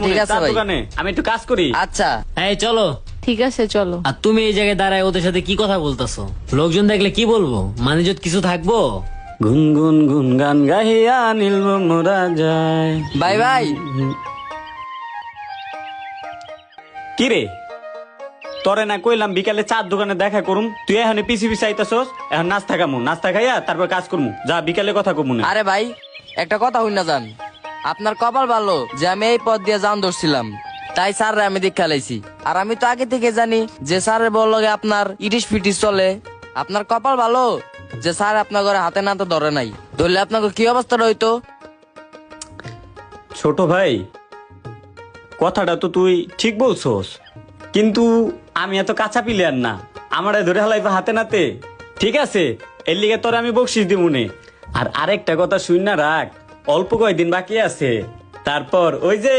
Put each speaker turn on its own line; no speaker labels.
ঠিক আছে
চার
ভাই।
দোকানে আমি একটু কাজ করি।
আচ্ছা
এই চলো।
ঠিক আছে চলো।
আর তুমি এই জায়গায় দাঁড়ায় ওদের সাথে কি কথা বলতেছো? লোকজন দেখলে কি বলবো? মানিজত কিছু থাকবো?
গুনগুন গুন গান গাহিয়া নীলব মোরা যায়।
ভাই ভাই
কি রে তরে না কইলাম বিকালে চার দোকানে দেখা করুম, তুই এখন পিছি পিছি আইতাছস। এখন নাস্তা খামু, নাস্তা খাইয়া তারপর কাজ করমু। যা বিকালে কথা কমু না।
আরে ভাই একটা কথা হই না যান, আপনার কপাল ভালো যে আমি এই পথ দিয়ে যান ধরছিলাম, তাই স্যার আমি দীক্ষা লাইছি। আর আমি তো আগে থেকে জানি যে স্যারের বল লগে আপনার ইটিস ফিটিস চলে। আপনার কপাল ভালো যে স্যার আপনার ঘরে হাতে নাতে ধরে নাই, ধরলে আপনাকে কি অবস্থা হইতো।
ছোট ভাই কথাটা তো তুই ঠিক বলছস, কিন্তু আমি এত কাঁচা প্লেয়ার না, আমারে ধরে হালাইবা হাতে নাতে। ঠিক আছে, এর লিগে তোর আমি বকশিস দিমুনে। আর আরেকটা কথা শুন না রাখ, অল্প কয়দিন বাকি আছে, তারপর ওই যে